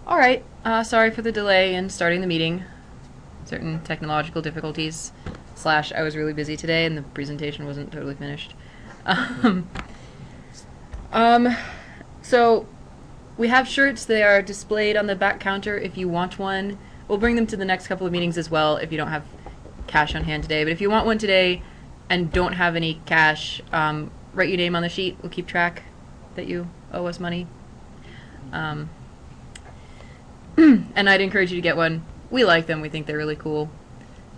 All right. Sorry for the delay in starting the meeting. Certain technological difficulties. / I was really busy today and the presentation wasn't totally finished. Um, so we have shirts. They are displayed on the back counter if you want one. We'll bring them to the next couple of meetings as well if you don't have cash on hand today. But if you want one today and don't have any cash, write your name on the sheet. We'll keep track that you owe us money. And I'd encourage you to get one. We like them. We think they're really cool.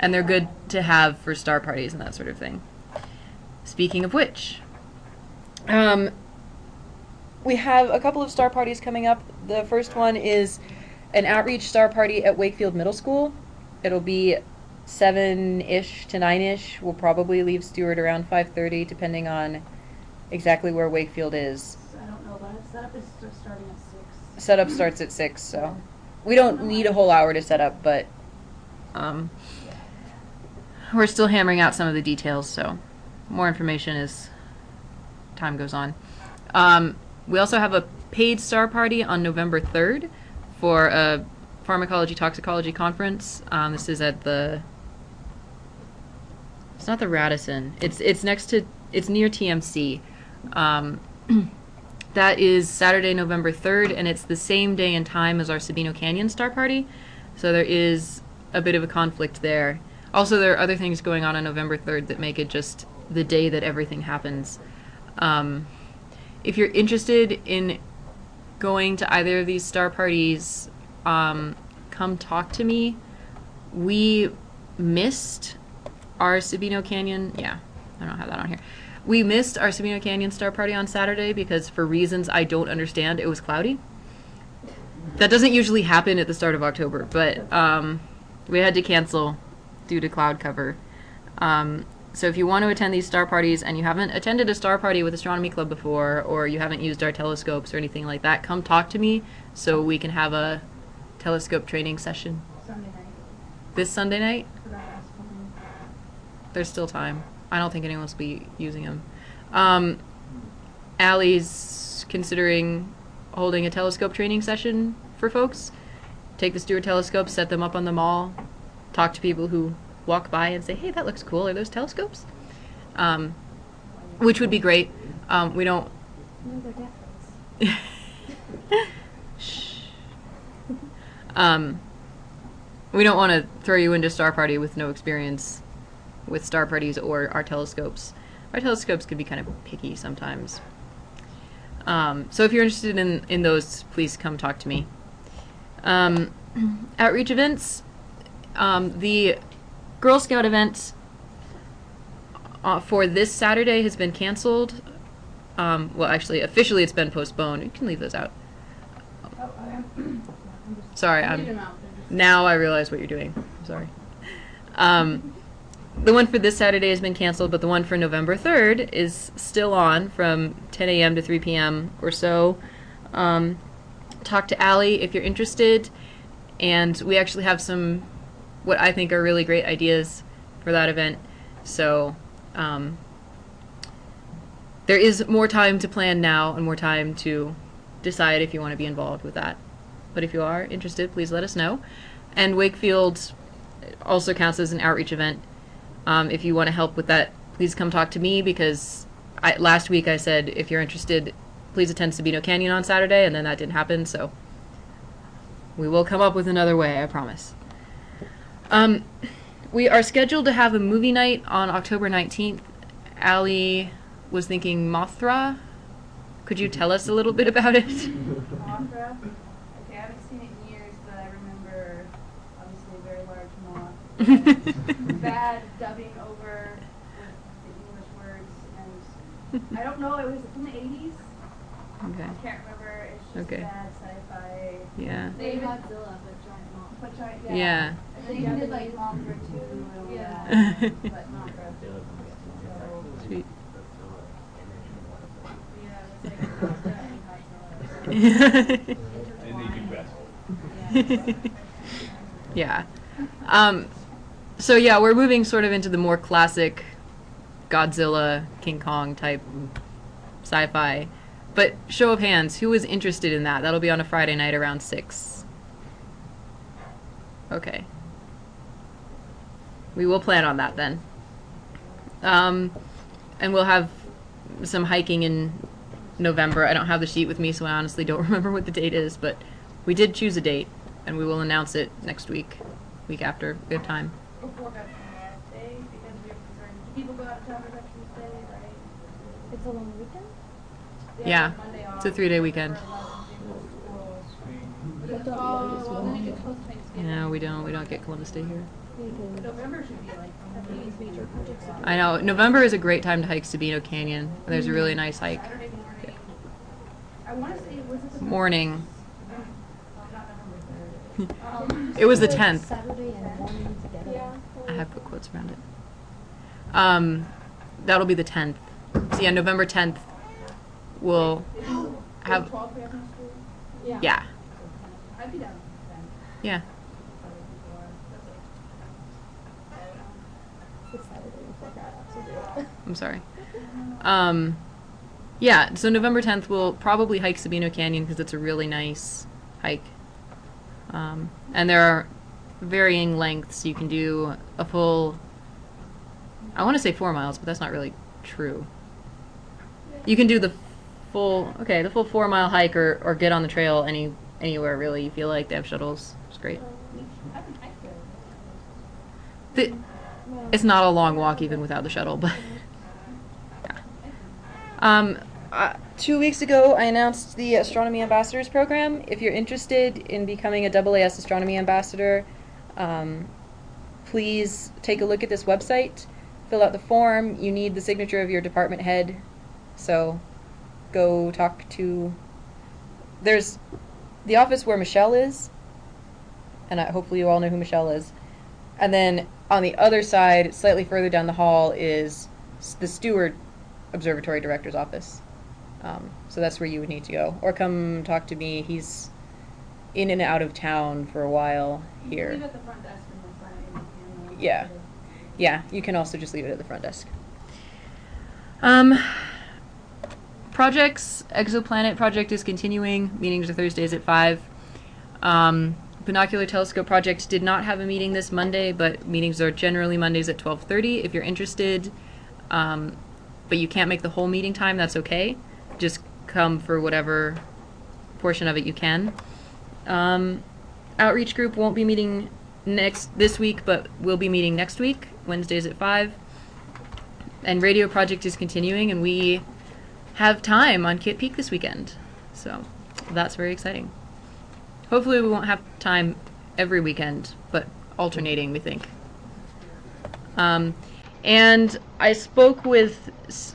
And they're good to have for star parties and that sort of thing. Speaking of which, we have a couple of star parties coming up. The first one is an outreach star party at Wakefield Middle School. It'll be 7-ish to 9-ish. We'll probably leave Stewart around 5:30, depending on exactly where Wakefield is. I don't know, but setup is starting at 6. Setup starts at 6, so we don't need a whole hour to set up, but we're still hammering out some of the details, so more information as time goes on. We also have a paid star party on November 3rd for a pharmacology toxicology conference. This is at the, it's not the Radisson, it's next to, it's near TMC. That is Saturday, November 3rd, and it's the same day and time as our Sabino Canyon star party, so there is a bit of a conflict there. Also, there are other things going on November 3rd that make it just the day that everything happens. If you're interested in going to either of these star parties, come talk to me. We missed our Sabino Canyon, yeah, I don't have that on here. We missed our Sabino Canyon star party on Saturday because for reasons I don't understand, it was cloudy. That doesn't usually happen at the start of October, but we had to cancel due to cloud cover. So if you want to attend these star parties and you haven't attended a star party with Astronomy Club before, or you haven't used our telescopes or anything like that, come talk to me so we can have a telescope training session. Sunday night. This Sunday night? For that last one. There's still time. I don't think anyone will be using them. Allie's considering holding a telescope training session for folks. Take the Stewart telescopes, set them up on the mall, talk to people who walk by and say, hey, that looks cool. Are those telescopes? Which would be great. We don't... No, they're definitely. Shh. We don't want to throw you into Star Party with no experience with star parties or our telescopes. Our telescopes can be kind of picky sometimes. So if you're interested in those, please come talk to me. Outreach events. The Girl Scout event for this Saturday has been canceled. Well, actually, officially it's been postponed. You can leave those out. Sorry, now I realize what you're doing. I'm sorry. The one for this Saturday has been canceled, but the one for November 3rd is still on from 10 a.m. to 3 p.m. or so. Talk to Allie if you're interested, and we actually have some what I think are really great ideas for that event. So there is more time to plan now and more time to decide if you want to be involved with that. But if you are interested, please let us know. And Wakefield also counts as an outreach event. If you want to help with that, please come talk to me, because last week I said if you're interested, please attend Sabino Canyon on Saturday, and then that didn't happen, so we will come up with another way, I promise. We are scheduled to have a movie night on October 19th. Allie was thinking Mothra. Could you tell us a little bit about it? Mothra? Okay, I haven't seen it in years, but I remember obviously a very large moth. Bad dubbing over with the English words, and I don't know, it was from the 80s. Okay. I can't remember, it's just Okay. bad sci-fi. Yeah. They Godzilla, but giant moth. But giant, yeah. Yeah. I think they did like Mothra 2 and all Yeah. that, but Mothra. So, Sweet. yeah, it's like Mothra and Godzilla. Yeah. So yeah, we're moving sort of into the more classic Godzilla, King Kong type sci-fi. But show of hands, who is interested in that? That'll be on a Friday night around 6. Okay. We will plan on that then. And we'll have some hiking in November. I don't have the sheet with me, so I honestly don't remember what the date is, but we did choose a date, and we will announce it next week, week after we have time. Before Veterans Day, because we're concerned. Do people go out of town for Veterans Day, right? It's a long weekend? Yeah, Monday it's a off, 3-day weekend. Oh, well, then it gets close to Thanksgiving. No, we don't get Columbus Day here. November should be like These major projects. I know, November is a great time to hike Sabino Canyon. There's a really nice hike. Saturday morning. I want to say, was it the Morning. not November 3rd. It was the 10th. Saturday and morning together. Yeah. I have put quotes around it. That'll be the 10th. So yeah, November 10th we'll have, 12 we have in school? yeah, I'd be down then. yeah. It's Saturday before that, so do it. I'm sorry. Yeah, so November 10th we'll probably hike Sabino Canyon because it's a really nice hike. And there are varying lengths. You can do a full, I want to say 4 miles, but that's not really true. You can do the full 4-mile hike or get on the trail anywhere really you feel like. They have shuttles. It's great. I haven't hiked there. The, it's not a long walk even without the shuttle, but yeah. 2 weeks ago, I announced the Astronomy Ambassadors program. If you're interested in becoming a AAS Astronomy Ambassador, please take a look at this website, fill out the form. You need the signature of your department head, so go talk to... There's the office where Michelle is, and hopefully you all know who Michelle is. And then on the other side, slightly further down the hall, is the Steward Observatory Director's office. So that's where you would need to go. Or come talk to me. He's in and out of town for a while here. Leave at the front desk and we'll sign it in. Yeah. Yeah, you can also just leave it at the front desk. Projects. Exoplanet project is continuing. Meetings are Thursdays at 5. Binocular Telescope project did not have a meeting this Monday, but meetings are generally Mondays at 12:30. If you're interested, but you can't make the whole meeting time, that's okay. Just come for whatever portion of it you can. Outreach group won't be meeting this week, but we'll be meeting next week, Wednesdays at 5. And radio project is continuing, and we have time on Kit Peak this weekend. So that's very exciting. Hopefully we won't have time every weekend, but alternating, we think. And I spoke with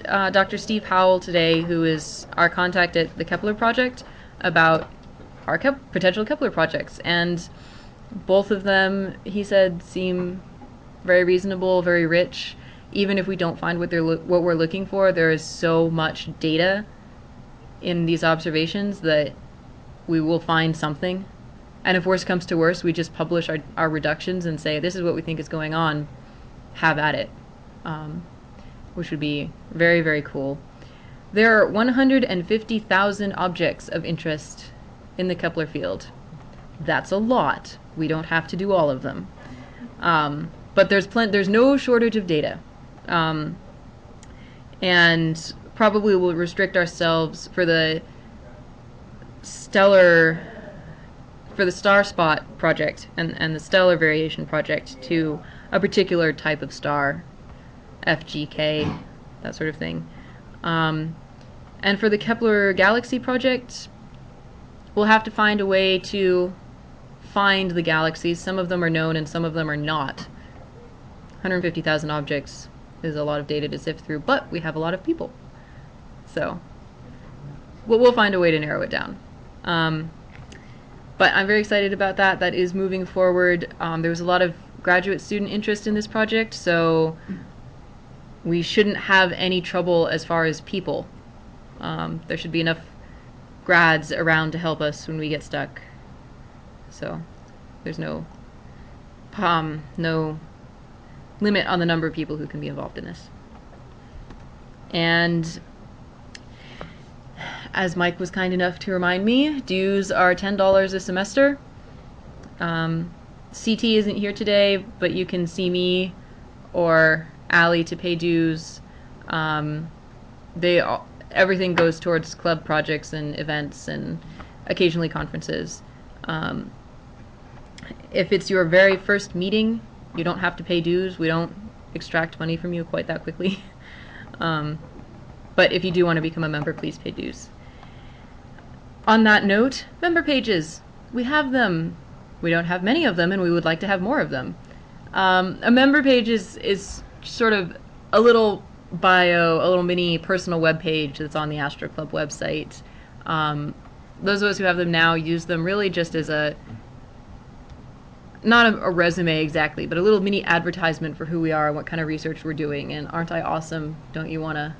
Dr. Steve Howell today, who is our contact at the Kepler Project, about our potential Kepler projects. And both of them, he said, seem very reasonable, very rich. Even if we don't find what we're looking for, there is so much data in these observations that we will find something. And if worse comes to worse, we just publish our reductions and say, this is what we think is going on, have at it. Which would be very, very cool. There are 150,000 objects of interest in the Kepler field. That's a lot. We don't have to do all of them. But there's no shortage of data. And probably we'll restrict ourselves for the Star Spot project and the Stellar Variation project to a particular type of star, FGK, that sort of thing. And for the Kepler Galaxy project, we'll have to find a way to find the galaxies. Some of them are known and some of them are not. 150,000 objects is a lot of data to sift through, but we have a lot of people. So we'll find a way to narrow it down. But I'm very excited about that. That is moving forward. There was a lot of graduate student interest in this project, so we shouldn't have any trouble as far as people. There should be enough grads around to help us when we get stuck. So there's no limit on the number of people who can be involved in this. And as Mike was kind enough to remind me, dues are $10 a semester. CT isn't here today, but you can see me or Allie to pay dues. Everything goes towards club projects and events and occasionally conferences. If it's your very first meeting, you don't have to pay dues. We don't extract money from you quite that quickly. But if you do want to become a member, please pay dues. On that note, member pages. We have them. We don't have many of them, and we would like to have more of them. A member page is sort of a little bio, a little mini personal web page that's on the Astro Club website. Those of us who have them now use them really just as not a resume exactly, but a little mini advertisement for who we are and what kind of research we're doing. And aren't I awesome? Don't you want to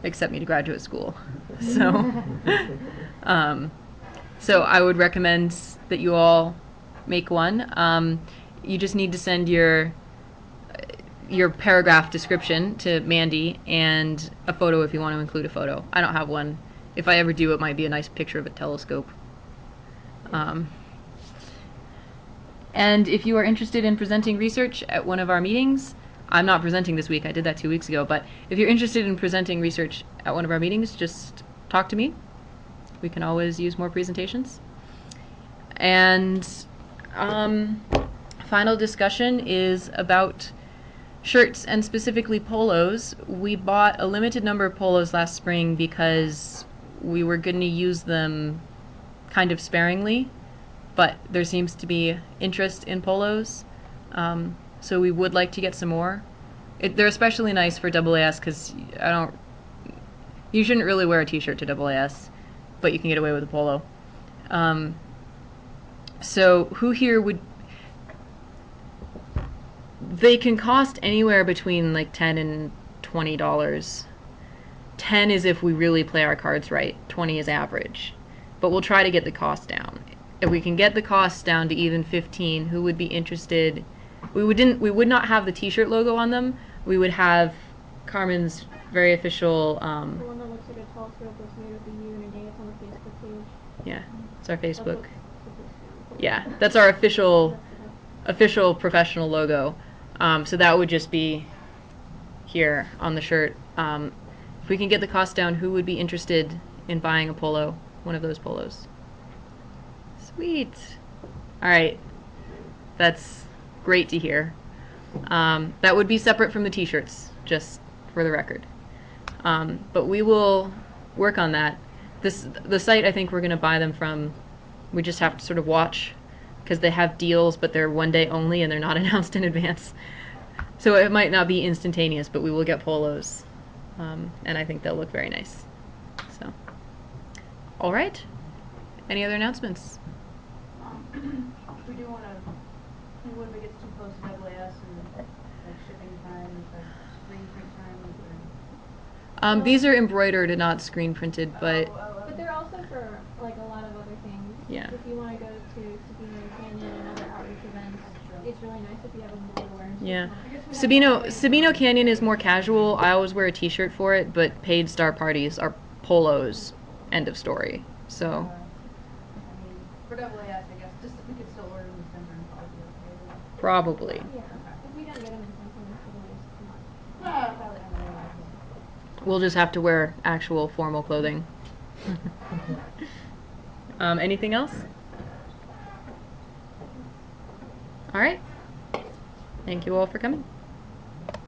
accept me to graduate school? So, so I would recommend that you all make one. You just need to send your paragraph description to Mandy and a photo if you want to include a photo. I don't have one. If I ever do, it might be a nice picture of a telescope. And if you are interested in presenting research at one of our meetings, I'm not presenting this week, I did that 2 weeks ago, but if you're interested in presenting research at one of our meetings, just talk to me. We can always use more presentations. And final discussion is about shirts and specifically polos. We bought a limited number of polos last spring because we were going to use them kind of sparingly, but there seems to be interest in polos, so we would like to get some more. They're especially nice for AAS because you shouldn't really wear a t-shirt to AAS, but you can get away with a polo. So who here would... They can cost anywhere between like $10 and $20. 10 is if we really play our cards right. 20 is average. But we'll try to get the cost down. If we can get the cost down to even 15, who would be interested? We would not have the t-shirt logo on them. We would have Carmen's very official... The one that looks like a telescope that's made with a U and a day. It's on the Facebook page. Yeah, it's our Facebook. That's Yeah, that's our official professional logo. So that would just be here on the shirt. If we can get the cost down, who would be interested in buying a polo, one of those polos? Sweet. All right, that's great to hear. That would be separate from the t-shirts, just for the record. But we will work on that. The site I think we're going to buy them from, we just have to sort of watch, because they have deals, but they're one day only and they're not announced in advance. So it might not be instantaneous, but we will get polos. And I think they'll look very nice. So, all right. Any other announcements? We do want to, when it gets too close to AAS and like shipping time, like screen print time. These are embroidered and not screen printed, but But they're also for like a lot of other things. Yeah. If you want to go to Sabino Canyon and other outreach events, it's really nice if you have a mold awareness. yeah. Sabino Canyon is more casual. I always wear a t-shirt for it, but paid star parties are polos. End of story. So. I mean, for AAS, I guess, just we could still order them in December and probably be okay. Probably. Yeah. If we don't get them in something, it's Yeah, probably not. We'll just have to wear actual formal clothing. Anything else? All right. Thank you all for coming.